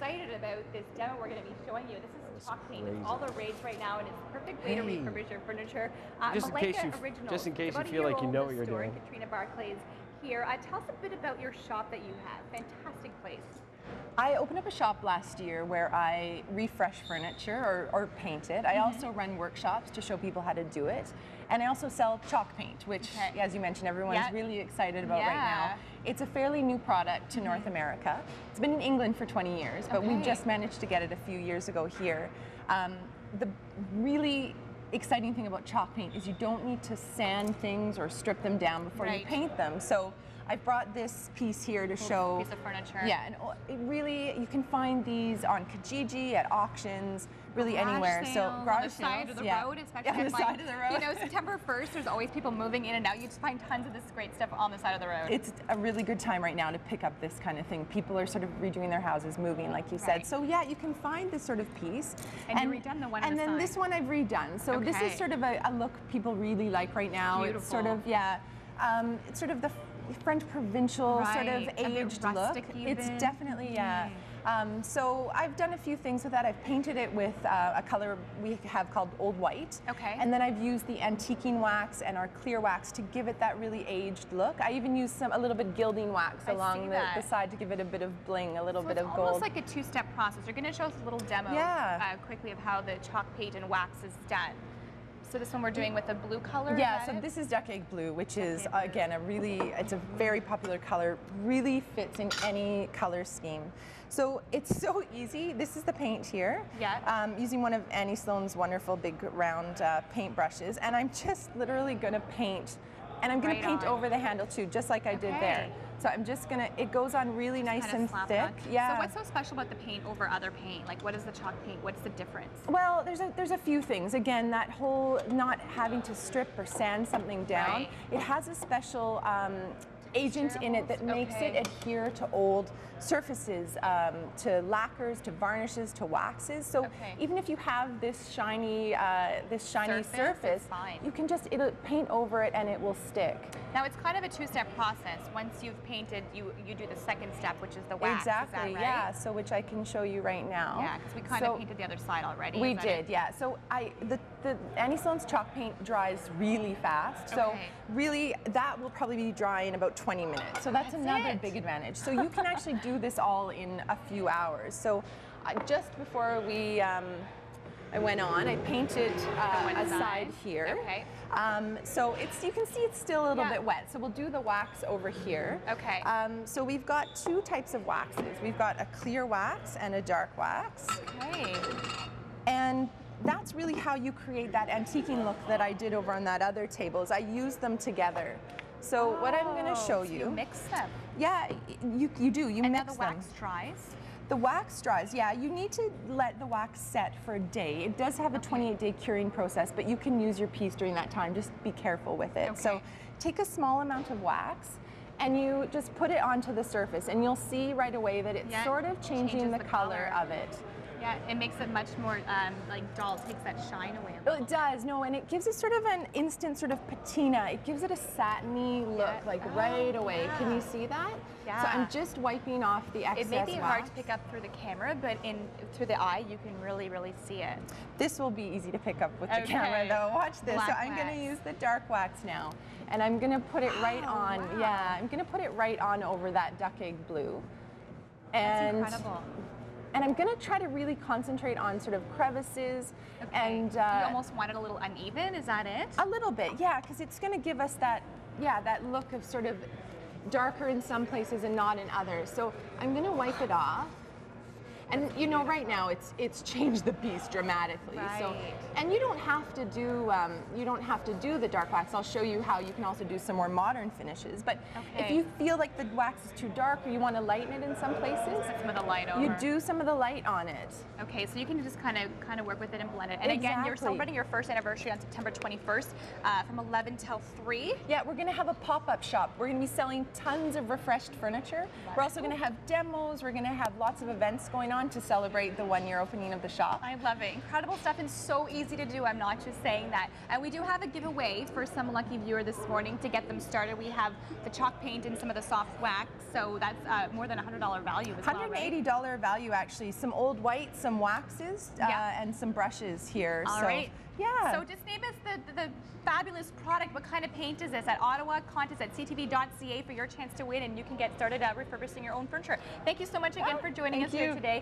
excited about this demo we're going to be showing you. This is chalk paint. It's all the rage right now, and it's a perfect way to refurbish your furniture. Malenka just in case you feel like you know what you're doing. Katrina Barclay is here. Tell us a bit about your shop that you have. Fantastic place. I opened up a shop last year where I refresh furniture or paint it. I also run workshops to show people how to do it. And I also sell chalk paint, which, as you mentioned, everyone's really excited about right now. It's a fairly new product to North America. It's been in England for 20 years, but we just managed to get it a few years ago here. The really exciting thing about chalk paint is you don't need to sand things or strip them down before you paint them. So I brought this piece here to show. Piece of furniture. Yeah, and it really, you can find these on Kijiji, at auctions, really anywhere. So garage on the side of the road, especially on the side of the road. You know, September 1st, there's always people moving in and out. You just find tons of this great stuff on the side of the road. It's a really good time right now to pick up this kind of thing. People are sort of redoing their houses, moving, like you said. So yeah, you can find this sort of piece. And you've redone the one on the side. And then this one I've redone. So this is sort of a look people really like right now. Beautiful. It's sort of, it's sort of the French provincial sort of aged look. It's definitely, so I've done a few things with that. I've painted it with a color we have called Old White. And then I've used the antiquing wax and our clear wax to give it that really aged look. I even used a little bit gilding wax along the side to give it a bit of bling, a little bit of gold. It's almost like a two-step process. You're going to show us a little demo quickly of how the chalk paint and wax is done. So this one we're doing with a blue color? Yeah, so this is duck egg blue, which is, again, it's a very popular color, really fits in any color scheme. So it's so easy. This is the paint here. Using one of Annie Sloan's wonderful big round paint brushes, and I'm just literally gonna paint, and I'm gonna paint over the handle too, just like I did there. So I'm just gonna, it goes on really nice and thick. So what's so special about the paint over other paint? Like what is the chalk paint? What's the difference? Well, there's a few things. Again, that whole not having to strip or sand something down. It has a special agent in it that makes it adhere to old surfaces, to lacquers, to varnishes, to waxes. So even if you have this shiny surface, you can just paint over it and it will stick. Now it's kind of a two-step process. Once you've painted, you do the second step, which is the wax. Exactly. Is that right? Yeah. So which I can show you right now. Yeah, because we kind of painted the other side already. We did. Yeah. So the Annie Sloan's chalk paint dries really fast. So really, that will probably be dry in about 20 minutes. So that's another big advantage. So you can actually do this all in a few hours. So just before I went on, I painted a side here. So you can see it's still a little bit wet. So we'll do the wax over here. So we've got two types of waxes. We've got a clear wax and a dark wax. And that's really how you create that antiquing look that I did over on that other table, is I used them together. So what I'm going to show you. You mix them. Yeah, you do. You mix them. And now the wax dries? The wax dries, yeah. You need to let the wax set for a day. It does have a 28-day curing process, but you can use your piece during that time. Just be careful with it. So take a small amount of wax and you just put it onto the surface, and you'll see right away that it's sort of changing the color of it. Yeah, it makes it much more like dull. It takes that shine away. It does, and it gives it sort of an instant sort of patina. It gives it a satiny look, like right away. Can you see that? Yeah. So I'm just wiping off the excess wax. It may be hard to pick up through the camera, but through the eye, you can really, really see it. This will be easy to pick up with the camera, though. Watch this. So I'm going to use the dark wax now, and I'm going to put it right on. Yeah, I'm going to put it right on over that duck egg blue. And that's incredible. And I'm going to try to really concentrate on sort of crevices and... you almost want it a little uneven, is that it? A little bit, yeah, because it's going to give us that, that look of sort of darker in some places and not in others. So I'm going to wipe it off. And right now it's changed the piece dramatically. So, and you don't have to do the dark wax. I'll show you how you can also do some more modern finishes. But if you feel like the wax is too dark or you want to lighten it in some places, put some of the light over. You do some of the light on it. Okay, so you can just kind of work with it and blend it. And again, you're celebrating your first anniversary on September 21st from 11 till 3. Yeah, we're going to have a pop-up shop. We're going to be selling tons of refreshed furniture. We're also going to have demos. We're going to have lots of events going on. on to celebrate the 1-year opening of the shop. I love it. Incredible stuff and so easy to do. I'm not just saying that. And we do have a giveaway for some lucky viewer this morning to get them started. We have the chalk paint and some of the soft wax. So that's more than $100 value as well, right? $180 value actually. Some old white, some waxes, and some brushes here. All right. Yeah. So just name us the fabulous product. What kind of paint is this? At Ottawa, contest at ctv.ca for your chance to win, and you can get started refurbishing your own furniture. Thank you so much again for joining us here today.